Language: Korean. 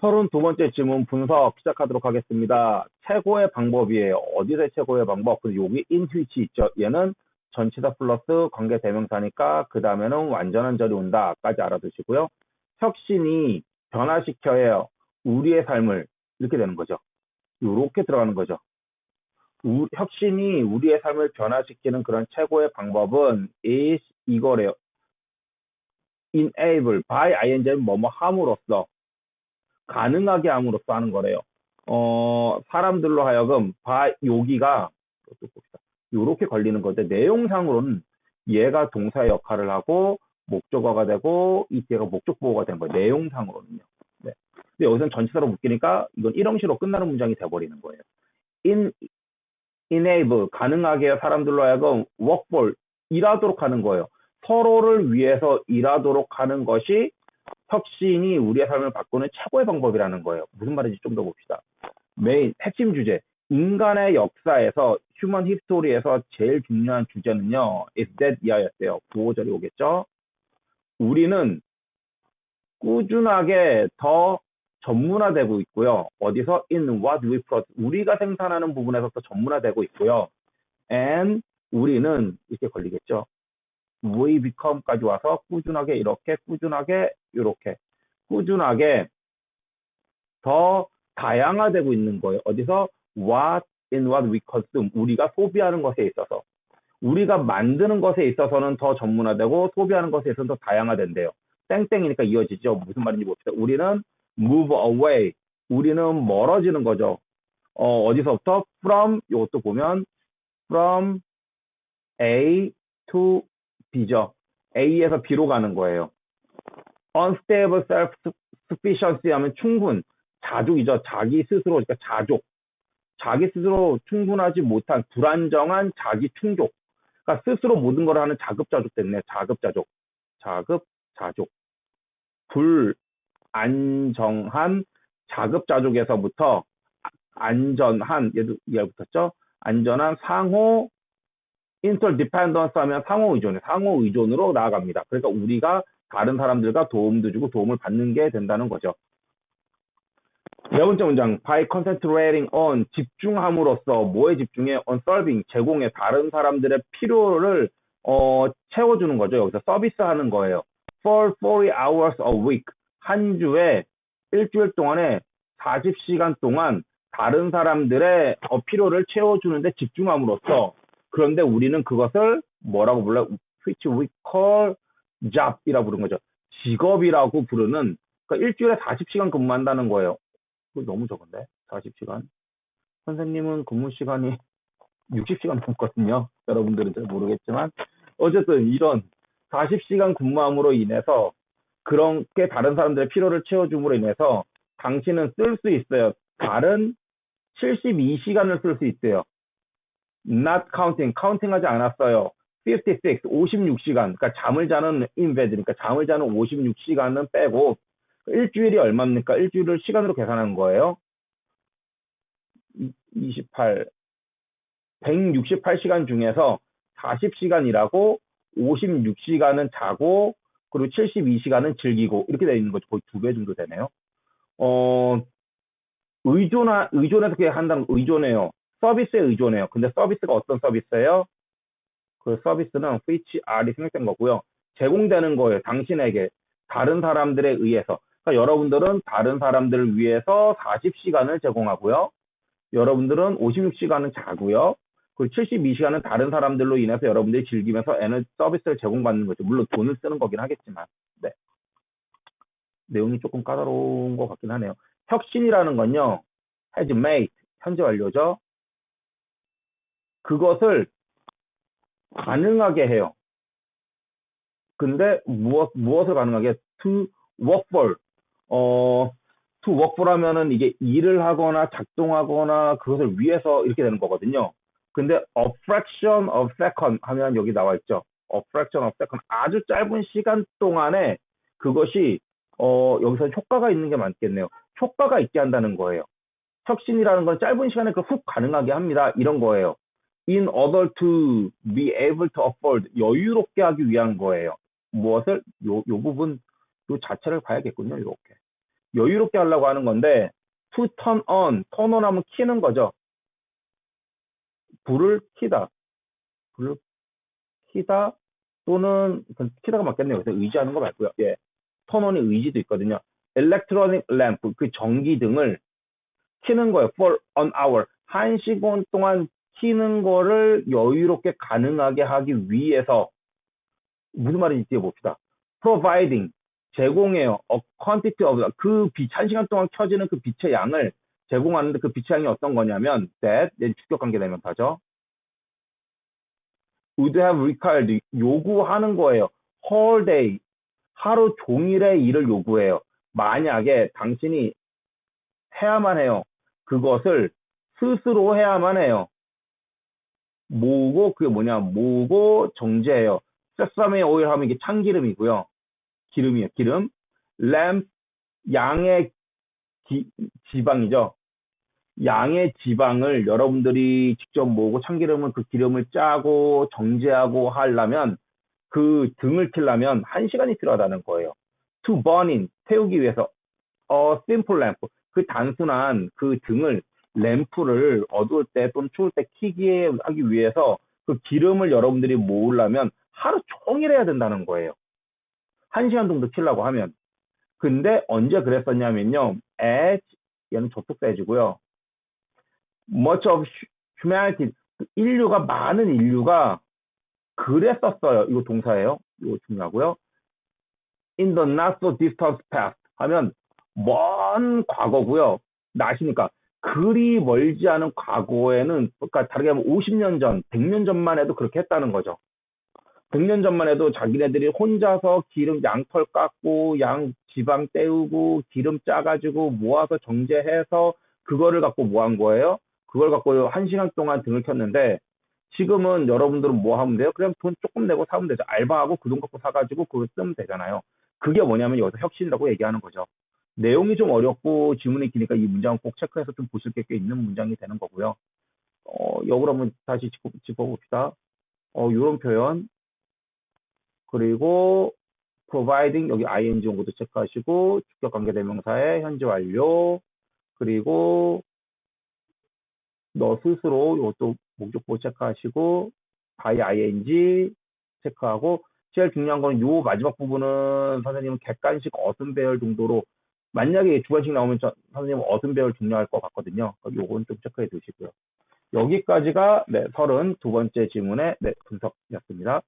32번째 질문 분석 시작하도록 하겠습니다. 최고의 방법이에요. 어디서의 최고의 방법? 근데 여기 in which 있죠. 얘는 전치사 플러스 관계 대명사니까 그 다음에는 완전한 절이 온다까지 알아두시고요. 혁신이 변화시켜야 우리의 삶을 이렇게 되는 거죠. 이렇게 들어가는 거죠. 혁신이 우리의 삶을 변화시키는 그런 최고의 방법은 is 이거래요. enable by ing는 뭐뭐 함으로써 가능하게 함으로써 하는 거래요. 사람들로 하여금 여기가 이렇게 걸리는 거죠. 내용상으로는 얘가 동사의 역할을 하고 목적어가 되고 이 뒤가 목적 보호가 되는 거예요. 내용상으로는요. 네. 근데 여기서는 전치사로 묶이니까 이건 일형식으로 끝나는 문장이 돼버리는 거예요. enable 가능하게 사람들로 하여금 work for 일하도록 하는 거예요. 서로를 위해서 일하도록 하는 것이 혁신이 우리의 삶을 바꾸는 최고의 방법이라는 거예요. 무슨 말인지 좀 더 봅시다. 메인 핵심 주제 인간의 역사에서 휴먼 히스토리에서 제일 중요한 주제는요. is that 이하였어요. 구호절이 오겠죠. 우리는 꾸준하게 더 전문화되고 있고요. 어디서? in what we produce. 우리가 생산하는 부분에서 더 전문화되고 있고요. and 우리는 이렇게 걸리겠죠. we become까지 와서 꾸준하게 이렇게 꾸준하게 이렇게 꾸준하게 더 다양화되고 있는 거예요. 어디서? what in what we consume. 우리가 소비하는 것에 있어서 우리가 만드는 것에 있어서는 더 전문화되고 소비하는 것에 있어서는 더 다양화된대요. 땡땡이니까 이어지죠. 무슨 말인지 봅시다. 우리는 move away. 우리는 멀어지는 거죠. 어디서부터? from 이것도 보면 from A to B죠. A에서 B로 가는 거예요. unstable self-sufficiency 하면 충분, 자족이죠. 자기 스스로, 그러니까 자족. 자기 스스로 충분하지 못한 불안정한 자기 충족. 그러니까 스스로 모든 걸 하는 자급자족 됐네. 자급자족. 자급자족. 불안정한 자급자족에서부터 안전한, 얘도 붙었죠? 안전한 상호 인터디펜던스 하면 상호 의존, 상호 의존으로 나아갑니다. 그러니까 우리가 다른 사람들과 도움도 주고 도움을 받는 게 된다는 거죠. 네 번째 문장, by concentrating on, 집중함으로써, 뭐에 집중해? on serving, 제공해, 다른 사람들의 필요를 채워주는 거죠. 여기서 서비스하는 거예요. for 40 hours a week, 한 주에 일주일 동안에 40시간 동안 다른 사람들의 필요를 채워주는데 집중함으로써, 그런데 우리는 그것을 뭐라고 불러요? which we call job이라고 부르는 거죠. 직업이라고 부르는, 그러니까 일주일에 40시간 근무한다는 거예요. 그거 너무 적은데? 40시간. 선생님은 근무 시간이 60시간 넘거든요. 여러분들은 잘 모르겠지만. 어쨌든 이런 40시간 근무함으로 인해서 그렇게 다른 사람들의 필요를 채워줌으로 인해서 당신은 쓸 수 있어요. 다른 72시간을 쓸 수 있대요. not counting, 카운팅하지 않았어요. 56, 56시간. 그러니까 잠을 자는 in bed, 그러니까 잠을 자는 56시간은 빼고 일주일이 얼마입니까? 일주일을 시간으로 계산한 거예요. 28, 168시간 중에서 40시간 일하고 56시간은 자고 그리고 72시간은 즐기고 이렇게 되어 있는 거죠. 거의 2배 정도 되네요. 의존해서 그렇게 한다는 의존해요. 서비스에 의존해요. 근데 서비스가 어떤 서비스예요? 그 서비스는 which are이 생략된 거고요. 제공되는 거예요. 당신에게 다른 사람들에 의해서. 그러니까 여러분들은 다른 사람들을 위해서 40시간을 제공하고요. 여러분들은 56시간은 자고요. 그리고 72시간은 다른 사람들로 인해서 여러분들이 즐기면서 서비스를 제공받는 거죠. 물론 돈을 쓰는 거긴 하겠지만. 네. 내용이 조금 까다로운 것 같긴 하네요. 혁신이라는 건요. has made, 현재 완료죠. 그것을 가능하게 해요. 근데 무엇을 가능하게? to work for. to work for 하면은 이게 일을 하거나 작동하거나 그것을 위해서 이렇게 되는 거거든요. 근데 a fraction of second 하면 여기 나와 있죠. a fraction of second. 아주 짧은 시간 동안에 그것이 여기서 효과가 있는 게 맞겠네요. 효과가 있게 한다는 거예요. 혁신이라는 건 짧은 시간에 훅 가능하게 합니다. 이런 거예요. In order to be able to afford, 여유롭게 하기 위한 거예요. 무엇을? 요 부분, 요 자체를 봐야겠군요. 이렇게. 여유롭게 하려고 하는 건데 to turn on 하면 키는 거죠. 불을 키다. 불을 키다 또는 키다가 맞겠네요. 그래서 의지하는 거 맞고요. 예. turn on의 의지도 있거든요. electronic lamp 그 전기등을 키는 거예요. for an hour. 1시간 동안 키는 거를 여유롭게 가능하게 하기 위해서 무슨 말인지 띄워봅시다. providing 제공해요. a quantity of 그 빛, 1시간 동안 켜지는 그 빛의 양을 제공하는데 그 빛의 양이 어떤 거냐면 that 주격 관계 대명사죠. would have required 요구하는 거예요. whole day 하루 종일의 일을 요구해요. 만약에 당신이 해야만 해요. 그것을 스스로 해야만 해요. 뭐고 그게 뭐냐? 뭐고 정제해요. 세사미 오일 하면 이게 참기름이고요. 기름이에요. 기름. 램 양의 지방이죠. 양의 지방을 여러분들이 직접 모으고 참기름은 그 기름을 짜고 정제하고 하려면 그 등을 켜려면 1시간이 필요하다는 거예요. To burn in 태우기 위해서 a simple lamp 그 단순한 그 등을 램프를 어두울 때 또는 추울 때 켜게 하기 위해서 그 기름을 여러분들이 모으려면 하루 종일 해야 된다는 거예요. 1시간 정도 켜려고 하면. 근데 언제 그랬었냐면요. as 얘는 접속사해주고요. much of humanity 인류가 많은 인류가 그랬었어요. 이거 동사예요. 이거 중요하고요. in the not so distant past 하면 먼 과거고요. 나시니까 그리 멀지 않은 과거에는 그러니까 다르게 하면 50년 전, 100년 전만 해도 그렇게 했다는 거죠. 100년 전만 해도 자기네들이 혼자서 기름 양털 깎고 양 지방 떼우고 기름 짜가지고 모아서 정제해서 그거를 갖고 뭐 한 거예요? 그걸 갖고 1시간 동안 등을 켰는데 지금은 여러분들은 뭐 하면 돼요? 그냥 돈 조금 내고 사면 되죠. 알바하고 그 돈 갖고 사가지고 그걸 쓰면 되잖아요. 그게 뭐냐면 여기서 혁신이라고 얘기하는 거죠. 내용이 좀 어렵고 지문이 기니까 이 문장은 꼭 체크해서 좀 보실 게 꽤 있는 문장이 되는 거고요. 역으로 한번 다시 짚어봅시다. 이런 표현. 그리고 providing 여기 ing 온 것도 체크하시고 주격 관계 대명사의 현재 완료 그리고 너 스스로 이것도 목적보 체크하시고 by ing 체크하고 제일 중요한 건 요 마지막 부분은 선생님은 객관식 어순 배열 정도로 만약에 두 번씩 나오면 선생님은 어순 배열 중요할 것 같거든요. 요건 좀 체크해 두시고요. 여기까지가 32번째 질문의 분석이었습니다.